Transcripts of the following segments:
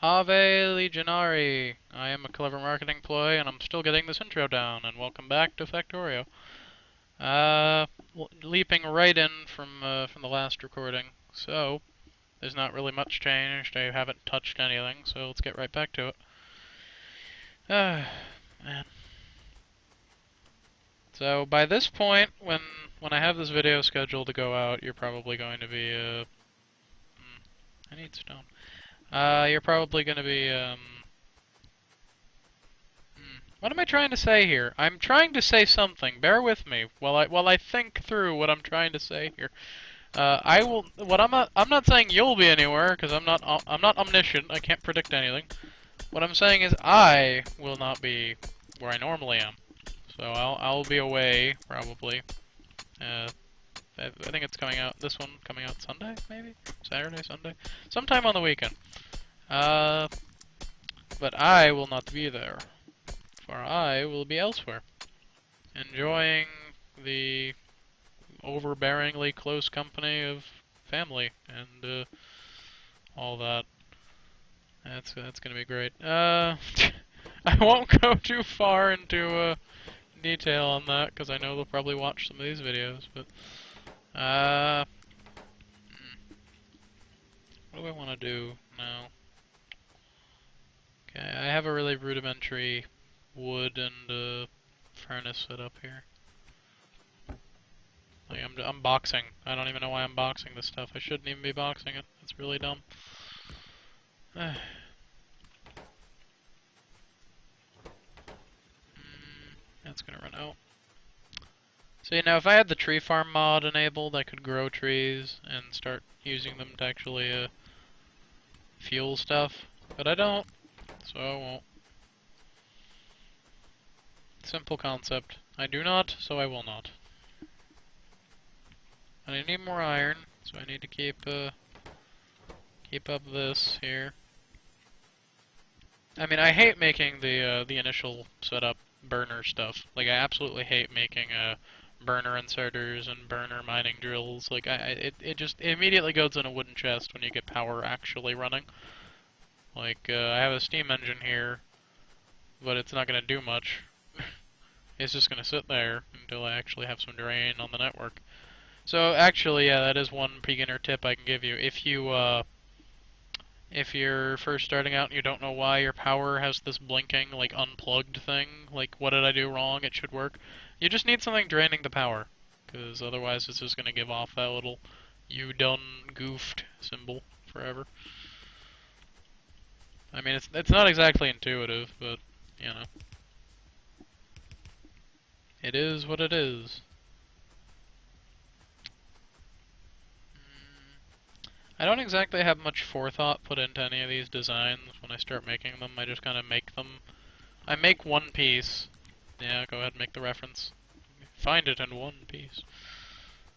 Ave Legionari! I am a clever marketing ploy, and I'm still getting this intro down, and welcome back to Factorio. Leaping right in from the last recording. So, there's not really much changed. I haven't touched anything, so let's get right back to it. Man. So, by this point, when I have this video scheduled to go out, you're probably going to be, I need stone. You're probably going to be, what am I trying to say here? I'm trying to say something. Bear with me while I think through what I'm trying to say here. I will. What I'm not saying you'll be anywhere because I'm not omniscient. I can't predict anything. What I'm saying is I will not be where I normally am. So I'll be away probably. I think it's coming out. This one coming out Sunday, maybe Saturday, Sunday, sometime on the weekend. But I will not be there. For I will be elsewhere, enjoying the overbearingly close company of family and all that. That's gonna be great. I won't go too far into detail on that because I know they'll probably watch some of these videos. But what do I want to do now? Okay, I have a really rudimentary wood and furnace set up here. Like I'm boxing. I don't even know why I'm boxing this stuff. I shouldn't even be boxing it. It's really dumb. That's gonna run out. So now if I had the tree farm mod enabled, I could grow trees and start using them to actually fuel stuff. But I don't, so I won't. Simple concept. I do not, so I will not. And I need more iron, so I need to keep up this here. I mean, I hate making the initial setup burner stuff. Like, I absolutely hate making burner inserters and burner mining drills. Like, it just immediately goes in a wooden chest when you get power actually running. Like, I have a steam engine here, but it's not gonna do much. It's just gonna sit there until I actually have some drain on the network. So actually, yeah, that is one beginner tip I can give you. If you're first starting out and you don't know why your power has this blinking, like, unplugged thing, like, what did I do wrong, it should work, you just need something draining the power, because otherwise it's just gonna give off that little you done goofed symbol forever. I mean, it's not exactly intuitive, but, you know. It is what it is. I don't exactly have much forethought put into any of these designs when I start making them. I just kind of make them. I make one piece. Yeah, go ahead and make the reference. Find it in one piece.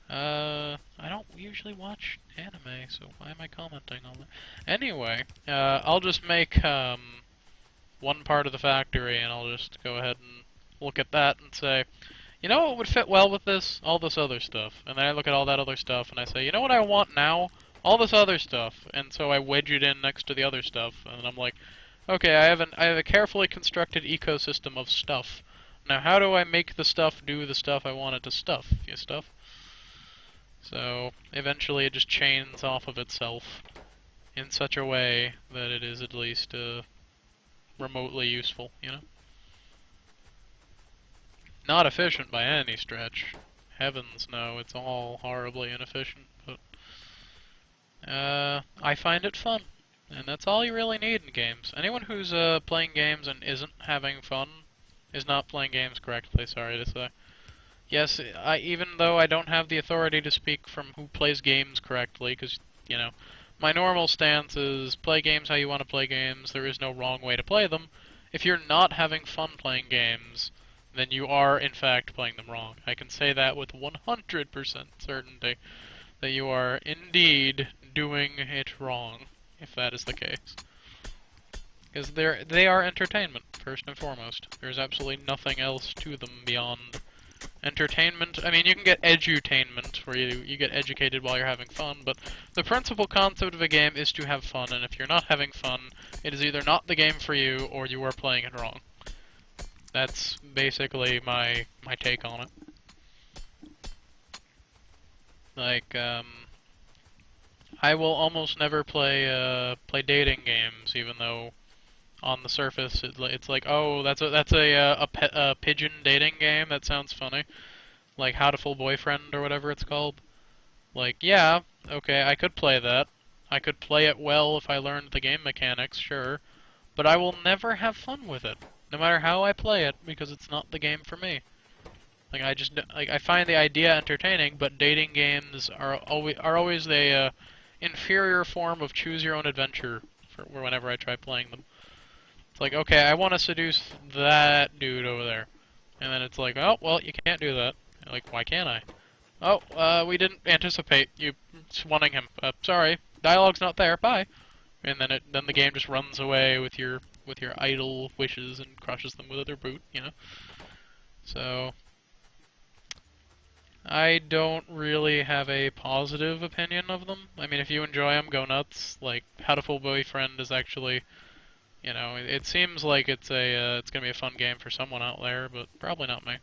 I don't usually watch anime, so why am I commenting on that? Anyway, I'll just make one part of the factory, and I'll just go ahead and look at that and say, you know what would fit well with this? All this other stuff. And then I look at all that other stuff, and I say, you know what I want now? All this other stuff. And so I wedge it in next to the other stuff, and I'm like, okay, I have a carefully constructed ecosystem of stuff. Now how do I make the stuff do the stuff I want it to stuff? You stuff? So eventually it just chains off of itself in such a way that it is at least remotely useful, you know? Not efficient by any stretch. Heavens no, it's all horribly inefficient, but I find it fun. And that's all you really need in games. Anyone who's playing games and isn't having fun is not playing games correctly, sorry to say. Yes, even though I don't have the authority to speak from who plays games correctly, because, you know, my normal stance is play games how you want to play games, there is no wrong way to play them. If you're not having fun playing games, then you are, in fact, playing them wrong. I can say that with 100% certainty, that you are indeed doing it wrong, if that is the case. Because they are entertainment, first and foremost. There's absolutely nothing else to them beyond Entertainment, I mean, you can get edutainment, where you get educated while you're having fun, but the principal concept of a game is to have fun, and if you're not having fun, it is either not the game for you, or you are playing it wrong. That's basically my take on it. Like, I will almost never play dating games, even though on the surface it's like, oh, that's a pigeon dating game. That sounds funny. Like How to Fool Boyfriend or whatever it's called. Like, yeah, okay, I could play that. I could play it well if I learned the game mechanics, sure, but I will never have fun with it, no matter how I play it, because it's not the game for me. Like I find the idea entertaining, but dating games are always the inferior form of choose your own adventure for whenever I try playing them. It's like, okay, I want to seduce that dude over there, and then it's like, oh well, you can't do that. Like, why can't I? Oh, we didn't anticipate you wanting him. Sorry, dialogue's not there. Bye. And then the game just runs away with your idle wishes and crushes them with their boot. You know. So I don't really have a positive opinion of them. I mean, if you enjoy them, go nuts. Like, How to Fool Boyfriend is actually, it seems like it's gonna be a fun game for someone out there, but probably not me.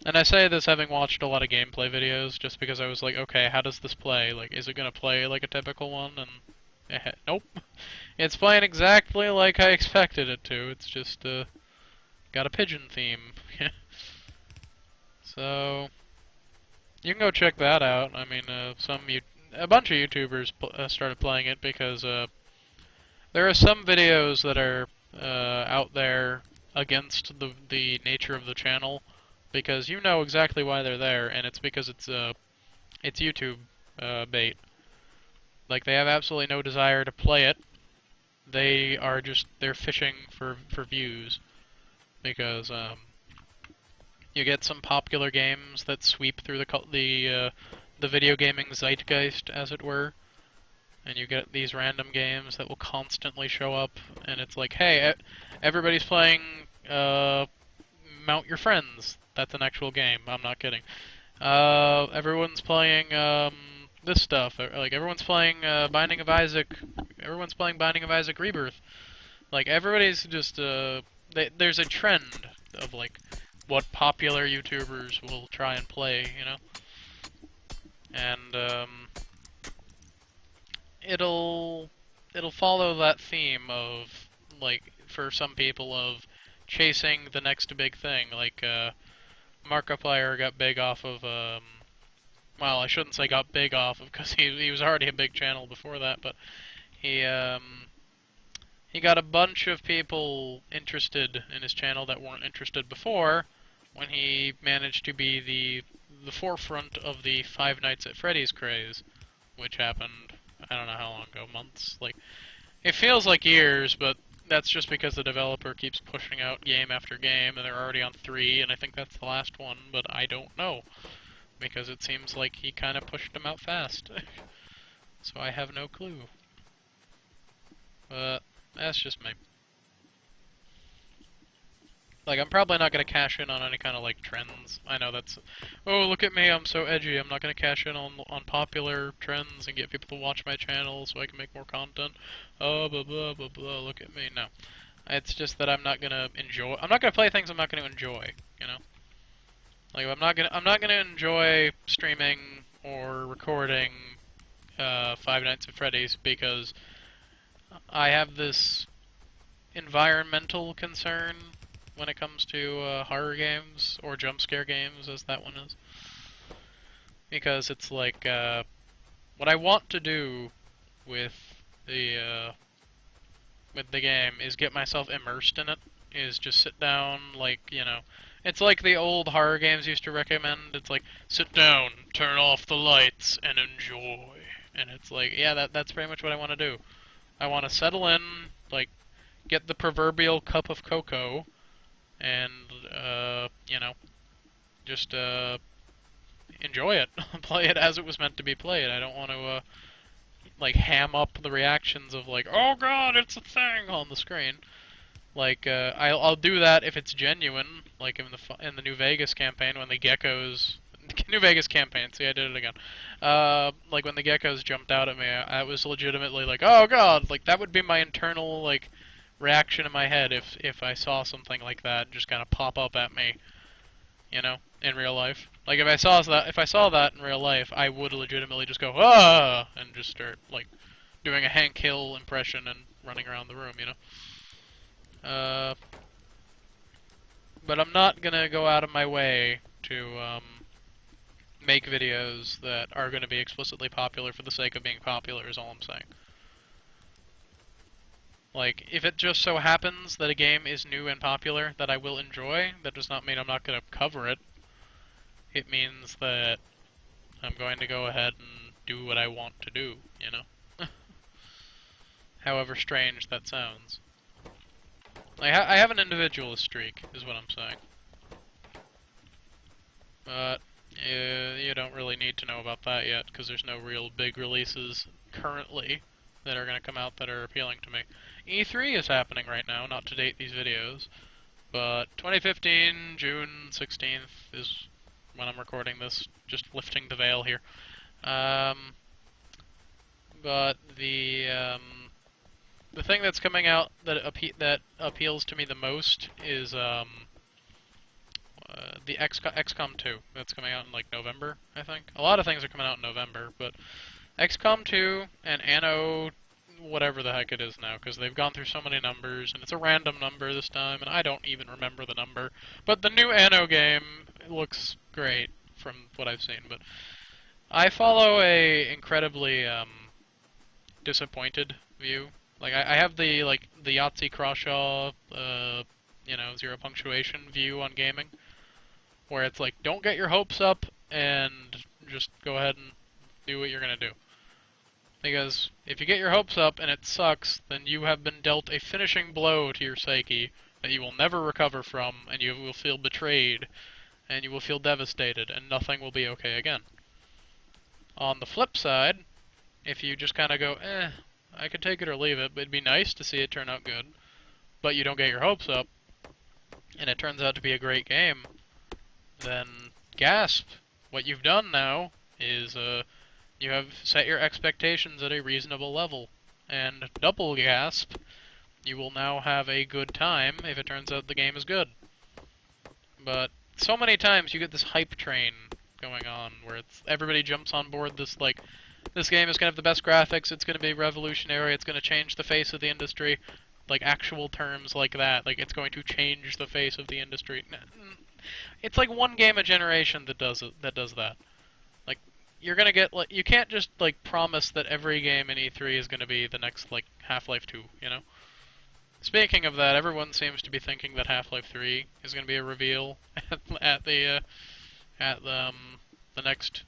And I say this having watched a lot of gameplay videos, just because I was like, okay, how does this play? Like, is it gonna play like a typical one? And nope, it's playing exactly like I expected it to. It's just got a pigeon theme. So you can go check that out. I mean, a bunch of YouTubers started playing it because there are some videos that are out there against the nature of the channel, because you know exactly why they're there, and it's because it's YouTube bait. Like, they have absolutely no desire to play it. They're fishing for views, because you get some popular games that sweep through the video gaming zeitgeist, as it were, and you get these random games that will constantly show up, and it's like, hey, everybody's playing Mount Your Friends. That's an actual game. I'm not kidding. Everyone's playing this stuff. Like, everyone's playing Binding of Isaac. Everyone's playing Binding of Isaac Rebirth. Like, everybody's just there's a trend of like what popular YouTubers will try and play, and it'll follow that theme of, like, for some people, of chasing the next big thing. Like, Markiplier got big off of well, I shouldn't say got big off of, because he was already a big channel before that, but he got a bunch of people interested in his channel that weren't interested before, when he managed to be the forefront of the Five Nights at Freddy's craze, which happened, I don't know how long ago, months. Like, it feels like years, but that's just because the developer keeps pushing out game after game, and they're already on 3, and I think that's the last one, but I don't know, because it seems like he kind of pushed them out fast. So I have no clue. But that's just me. Like, I'm probably not going to cash in on any kind of, like, trends. I know that's, oh, look at me, I'm so edgy. I'm not going to cash in on popular trends and get people to watch my channel so I can make more content. Oh, blah, blah, blah, blah, look at me. No. It's just that I'm not going to play things I'm not going to enjoy, you know? Like, I'm not going to enjoy streaming or recording Five Nights at Freddy's, because I have this environmental concern when it comes to horror games, or jump scare games, as that one is. Because it's like, what I want to do with the game is get myself immersed in it, is just sit down, like, it's like the old horror games used to recommend. It's like, sit down, turn off the lights, and enjoy. And it's like, yeah, that's pretty much what I want to do. I want to settle in, like, get the proverbial cup of cocoa, and, just, enjoy it. Play it as it was meant to be played. I don't want to, like, ham up the reactions of, like, oh god, it's a thing on the screen. Like, I'll do that if it's genuine, like in the New Vegas campaign when the geckos, New Vegas campaign. See, I did it again. Like when the geckos jumped out at me, I was legitimately like, oh god, like that would be my internal like reaction in my head if I saw something like that just kind of pop up at me, you know, in real life. Like if I saw that in real life, I would legitimately just go ah and just start like doing a Hank Hill impression and running around the room, you know. Uh, but I'm not gonna go out of my way to make videos that are gonna be explicitly popular for the sake of being popular. Is all I'm saying. Like, if it just so happens that a game is new and popular that I will enjoy, that does not mean I'm not gonna cover it. It means that I'm going to go ahead and do what I want to do. You know. However strange that sounds. I have an individualist streak, is what I'm saying. But you don't really need to know about that yet, because there's no real big releases currently that are going to come out that are appealing to me. E3 is happening right now, not to date these videos, but 2015, June 16th is when I'm recording this, just lifting the veil here. But the thing that's coming out that appeals to me the most is the XCOM 2. That's coming out in like November, I think. A lot of things are coming out in November, but XCOM 2 and Anno whatever the heck it is now, because they've gone through so many numbers, and it's a random number this time, and I don't even remember the number. But the new Anno game looks great from what I've seen, but I follow a incredibly disappointed view. Like I have the Yahtzee Crawshaw, zero punctuation view on gaming, where it's like, don't get your hopes up and just go ahead and do what you're gonna do. Because if you get your hopes up and it sucks, then you have been dealt a finishing blow to your psyche that you will never recover from, and you will feel betrayed, and you will feel devastated, and nothing will be okay again. On the flip side, if you just kind of go, I could take it or leave it, but it'd be nice to see it turn out good, but you don't get your hopes up, and it turns out to be a great game, then gasp. What you've done now is you have set your expectations at a reasonable level, and double gasp, you will now have a good time if it turns out the game is good. But so many times you get this hype train going on where everybody jumps on board this this game is going to have the best graphics, it's going to be revolutionary, it's going to change the face of the industry, like actual terms like that, like it's going to change the face of the industry. It's like one game a generation that does that. Like you're going to get you can't just promise that every game in E3 is going to be the next Half-Life 2, you know? Speaking of that, everyone seems to be thinking that Half-Life 3 is going to be a reveal at the next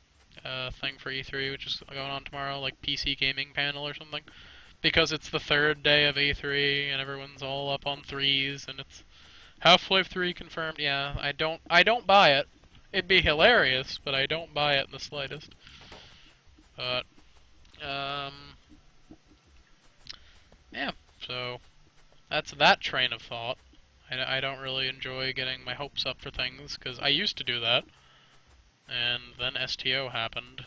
thing for E3, which is going on tomorrow, like PC gaming panel or something, because it's the third day of E3 and everyone's all up on threes and it's Half-Life 3 confirmed. Yeah, I don't buy it. It'd be hilarious, but I don't buy it in the slightest. But yeah, so that's that train of thought. I don't really enjoy getting my hopes up for things because I used to do that. And then STO happened,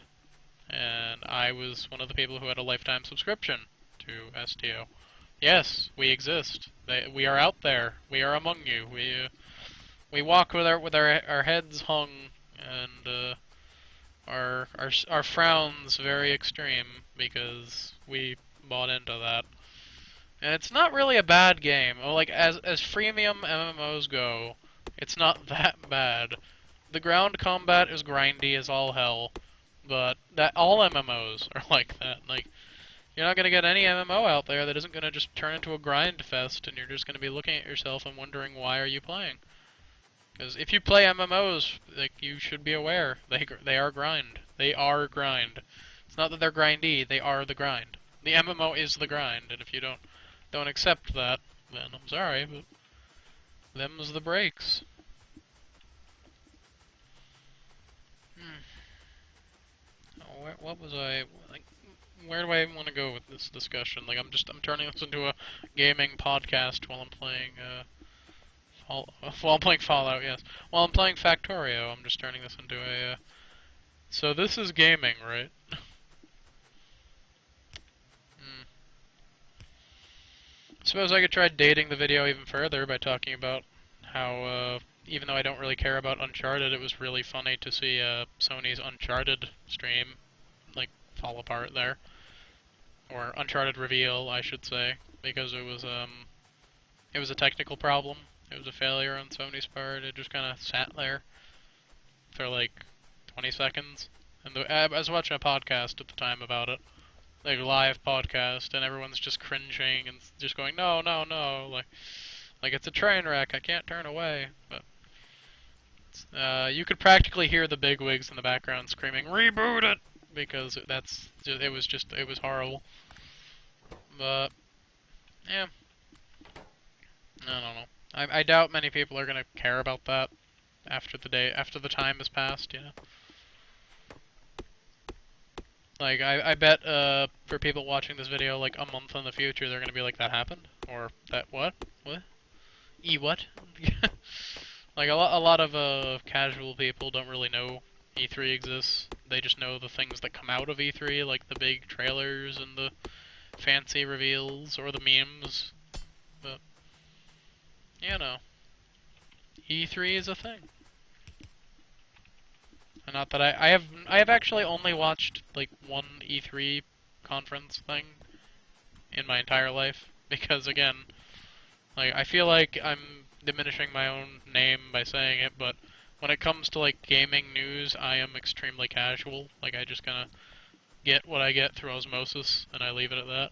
and I was one of the people who had a lifetime subscription to STO. Yes, we exist. We are out there. We are among you. We walk with our heads hung and our frowns very extreme because we bought into that. And it's not really a bad game. Like as freemium MMOs go, it's not that bad. The ground combat is grindy as all hell, but all MMOs are like that. Like, you're not gonna get any MMO out there that isn't gonna just turn into a grind fest, and you're just gonna be looking at yourself and wondering why are you playing. Because if you play MMOs, like you should be aware they are grind. They are grind. It's not that they're grindy; they are the grind. The MMO is the grind, and if you don't accept that, then I'm sorry, but them's the breaks. What was I like? where do I want to go with this discussion? Like, I'm turning this into a gaming podcast while I'm playing, while I'm playing Fallout, yes. While I'm playing Factorio, I'm just turning this into a, so this is gaming, right? Hmm. Suppose I could try dating the video even further by talking about how, even though I don't really care about Uncharted, it was really funny to see, Sony's Uncharted stream, like, fall apart there. Or Uncharted reveal, I should say, because it was a technical problem. It was a failure on Sony's part. It just kind of sat there for like 20 seconds. And I was watching a podcast at the time about it, like live podcast, and everyone's just cringing and just going, "No, no, no!" Like it's a train wreck. I can't turn away. But you could practically hear the bigwigs in the background screaming, "Reboot it!" because it was horrible. But yeah, I don't know. I doubt many people are gonna care about that after the time has passed. You know, like I bet for people watching this video like a month in the future, they're gonna be like, that happened, or that what what. Like a lot of casual people don't really know E3 exists. They just know the things that come out of E3, like the big trailers and the fancy reveals or the memes. But you know, E3 is a thing. And not that I have actually only watched like one E3 conference thing in my entire life because again, like I feel like I'm diminishing my own name by saying it, but when it comes to like gaming news, I am extremely casual. Like I just kind of get what I get through osmosis and I leave it at that.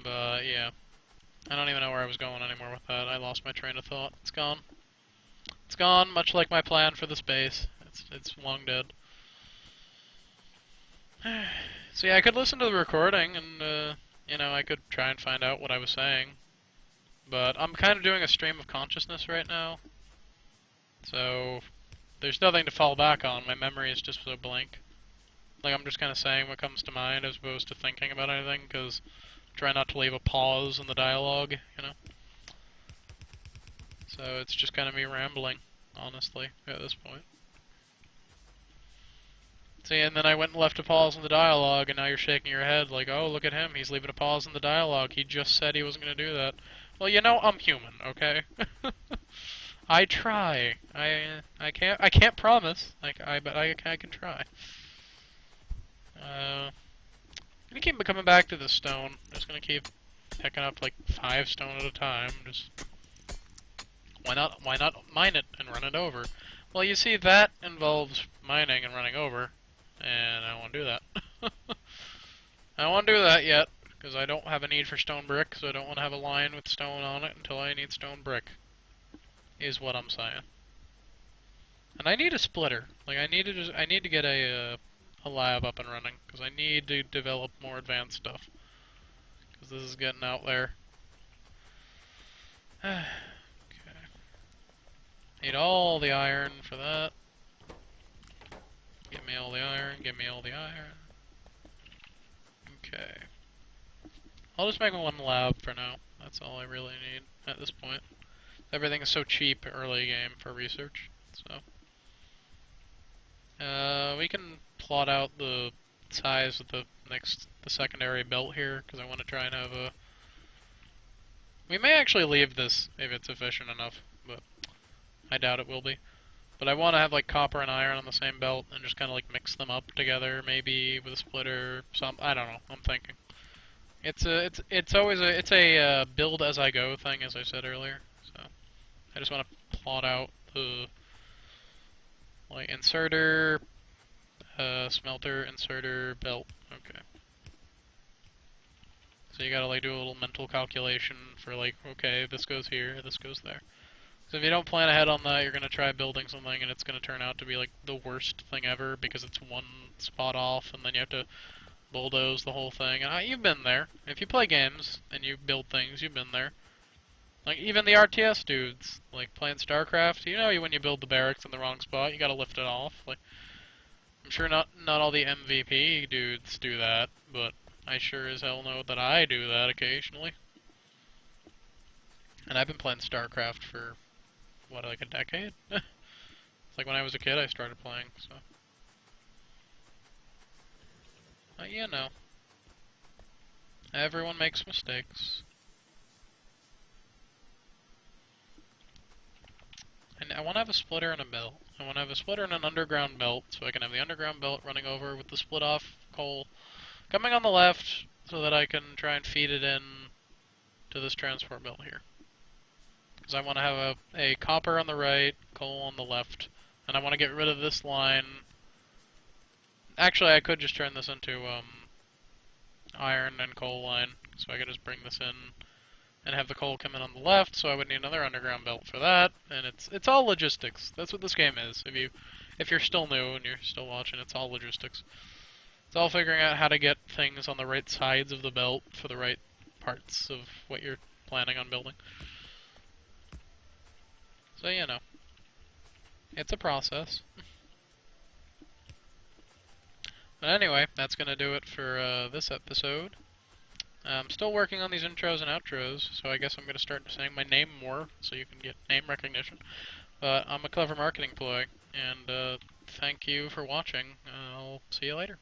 But yeah, I don't even know where I was going anymore with that. I lost my train of thought. It's gone. It's gone, much like my plan for the space. It's long dead. So yeah, I could listen to the recording and, you know, I could try and find out what I was saying. But I'm kind of doing a stream of consciousness right now. So there's nothing to fall back on. My memory is just so blank. Like I'm just kind of saying what comes to mind as opposed to thinking about anything, because try not to leave a pause in the dialogue, you know? So it's just kind of me rambling, honestly, at this point. See, and then I went and left a pause in the dialogue, and now you're shaking your head like, oh, look at him, he's leaving a pause in the dialogue. He just said he wasn't going to do that. Well, you know, I'm human, okay? I try. I can't promise. But I can try. I'm gonna keep coming back to this stone. I'm just gonna keep picking up like 5 stone at a time. Just why not mine it and run it over? Well, you see, that involves mining and running over, and I don't want to do that. I don't want to do that yet, because I don't have a need for stone brick, so I don't want to have a line with stone on it until I need stone brick, is what I'm saying. And I need a splitter. Like, I need to get a lab up and running, because I need to develop more advanced stuff. Because this is getting out there. Okay. Need all the iron for that. Give me all the iron, give me all the iron. Okay. I'll just make one lab for now. That's all I really need at this point. Everything is so cheap early game for research, so. We can plot out the size of the secondary belt here, because I want to try and have a... We may actually leave this if it's efficient enough, but I doubt it will be. But I want to have like copper and iron on the same belt and just kind of like mix them up together, maybe with a splitter. I don't know. I'm thinking. It's a build as I go thing, as I said earlier. So I just want to plot out the like inserter, smelter, inserter, belt. Okay. So you gotta like do a little mental calculation for like, okay, this goes here, this goes there. So if you don't plan ahead on that, you're gonna try building something and it's gonna turn out to be like the worst thing ever because it's one spot off and then you have to bulldoze the whole thing. And you've been there. If you play games and you build things, you've been there. Like even the RTS dudes, like playing StarCraft, you know when you build the barracks in the wrong spot, you gotta lift it off. Like I'm sure not all the MVP dudes do that, but I sure as hell know that I do that occasionally. And I've been playing StarCraft for, what, like a decade? It's like when I was a kid I started playing, so. You know, everyone makes mistakes. And I want to have a splitter and a belt. I want to have a splitter and an underground belt, so I can have the underground belt running over with the split off coal coming on the left, so that I can try and feed it in to this transport belt here. Because I want to have a copper on the right, coal on the left, and I want to get rid of this line. Actually, I could just turn this into iron and coal line, so I could just bring this in and have the coal come in on the left, so I would need another underground belt for that, and it's all logistics. That's what this game is. If you're still new and you're still watching, it's all logistics. It's all figuring out how to get things on the right sides of the belt for the right parts of what you're planning on building. So, you know, it's a process. But anyway, that's going to do it for this episode. I'm still working on these intros and outros, so I guess I'm going to start saying my name more so you can get name recognition. But I'm a clever marketing ploy, and thank you for watching. I'll see you later.